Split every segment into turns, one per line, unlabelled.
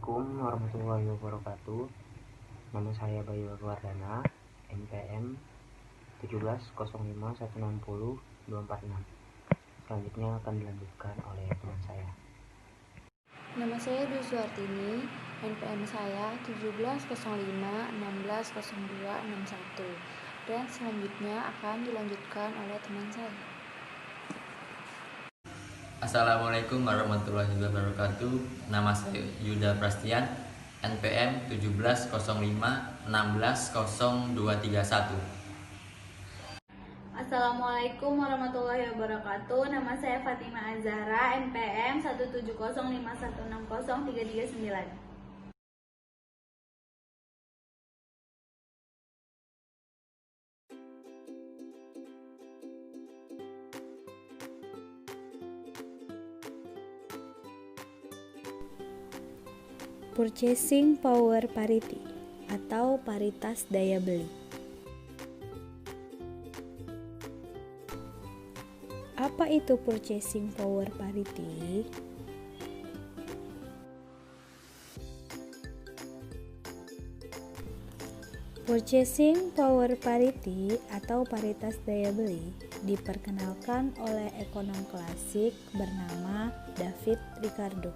Assalamualaikum warahmatullahi wabarakatuh. Nama saya Bayu Wardana, NPM 1705160246. Selanjutnya akan dilanjutkan oleh teman saya.
Nama saya Dwi Suartini, NPM saya 1705160261, dan selanjutnya akan dilanjutkan oleh teman saya.
Assalamualaikum warahmatullahi wabarakatuh. Nama saya Yuda Prastian, NPM 1705160231.
Assalamualaikum warahmatullahi wabarakatuh. Nama saya Fatima Azhara, NPM 17051603339.
Purchasing Power Parity atau paritas daya beli. Apa itu purchasing power parity? Purchasing power parity atau paritas daya beli diperkenalkan oleh ekonom klasik bernama David Ricardo.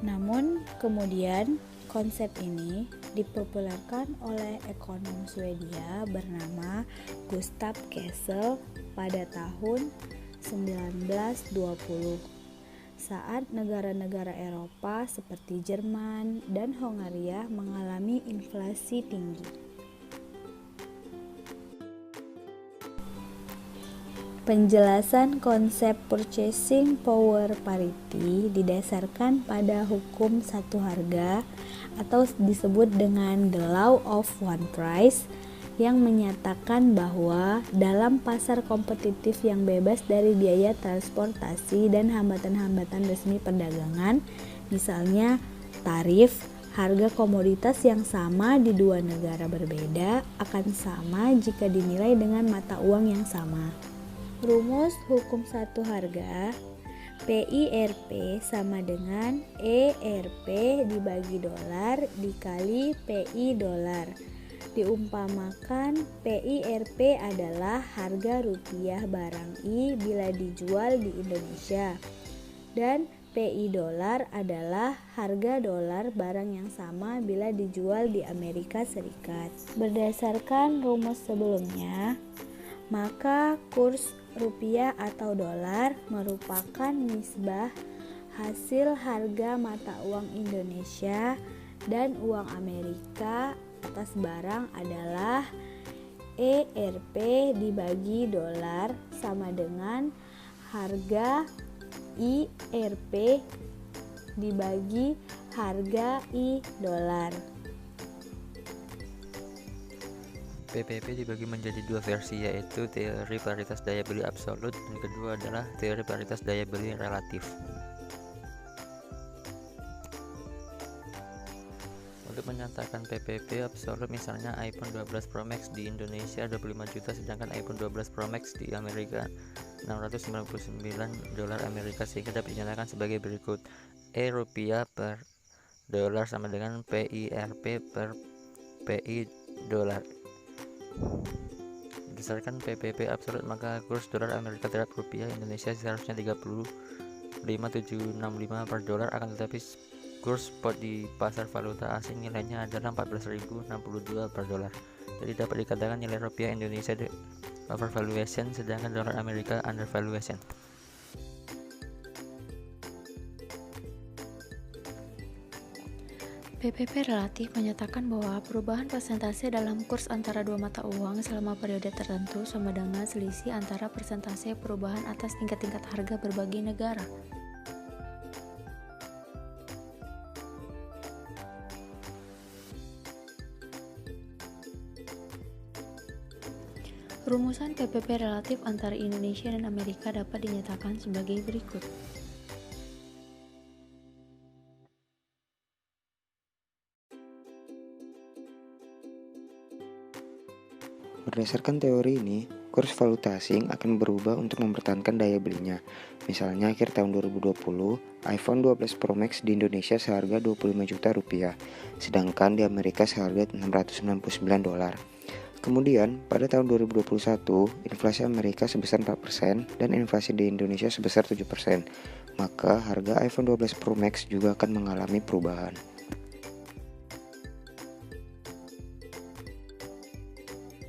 Namun kemudian konsep ini dipopulerkan oleh ekonom Swedia bernama Gustav Kessel pada tahun 1920 saat negara-negara Eropa seperti Jerman dan Hongaria mengalami inflasi tinggi. Penjelasan konsep purchasing power parity didasarkan pada hukum satu harga atau disebut dengan the law of one price yang menyatakan bahwa dalam pasar kompetitif yang bebas dari biaya transportasi dan hambatan-hambatan resmi perdagangan, misalnya tarif, harga komoditas yang sama di dua negara berbeda akan sama jika dinilai dengan mata uang yang sama. Rumus hukum satu harga PIRP sama dengan ERP dibagi dolar dikali PI dolar. Diumpamakan PIRP adalah harga rupiah barang I bila dijual di Indonesia dan PI dolar adalah harga dolar barang yang sama bila dijual di Amerika Serikat. Berdasarkan rumus sebelumnya, maka kurs rupiah atau dolar merupakan nisbah hasil harga mata uang Indonesia dan uang Amerika atas barang adalah ERP dibagi dolar sama dengan harga IRP dibagi harga I dolar.
PPP dibagi menjadi dua versi, yaitu teori paritas daya beli absolut dan kedua adalah teori paritas daya beli relatif. Untuk menyatakan PPP absolut, misalnya iPhone 12 Pro Max di Indonesia 25 juta sedangkan iPhone 12 Pro Max di Amerika $699 Amerika, sehingga dapat dinyatakan sebagai berikut: E rupiah per dolar sama dengan PIRP per PI dolar. Berdasarkan PPP absolut, maka kurs dolar Amerika terhadap rupiah Indonesia seharusnya 35.765 per dolar, akan tetapi kurs spot di pasar valuta asing nilainya adalah 14.062 per dolar. Jadi dapat dikatakan nilai rupiah Indonesia overvaluation sedangkan dolar Amerika undervaluation.
PPP relatif menyatakan bahwa perubahan persentase dalam kurs antara dua mata uang selama periode tertentu sama dengan selisih antara persentase perubahan atas tingkat-tingkat harga berbagai negara. Rumusan PPP relatif antara Indonesia dan Amerika dapat dinyatakan sebagai berikut.
Berdasarkan teori ini,
kurs valuta asing akan berubah untuk mempertahankan daya belinya. Misalnya akhir tahun 2020, iPhone 12 Pro Max di Indonesia seharga 25 juta rupiah, sedangkan di Amerika seharga 699 dolar. Kemudian, pada tahun 2021, inflasi Amerika sebesar 4% dan inflasi di Indonesia sebesar 7%. Maka harga iPhone 12 Pro Max juga akan mengalami perubahan.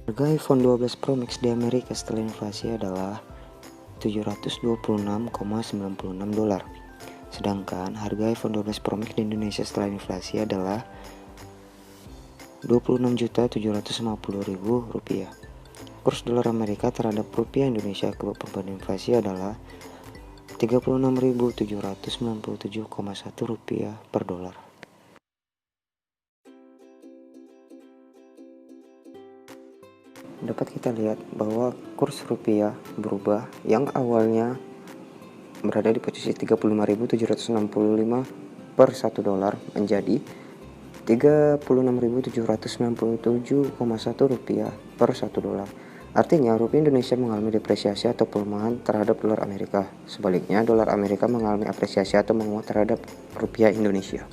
Harga iPhone 12 Pro Max di Amerika setelah inflasi adalah 726,96 dolar. Sedangkan harga iPhone 12 Pro Max di Indonesia setelah inflasi adalah 26.750.000 rupiah. Kurs dolar Amerika terhadap rupiah Indonesia ke perbanding inflasi adalah 36.797,1 rupiah per dolar. Dapat kita lihat bahwa kurs rupiah berubah, yang awalnya berada di posisi 35.765 per 1 dolar menjadi 36.797,1 rupiah per 1 dolar. Artinya rupiah Indonesia mengalami depresiasi atau pelemahan terhadap dolar Amerika. Sebaliknya, dolar Amerika mengalami apresiasi atau menguat terhadap rupiah Indonesia.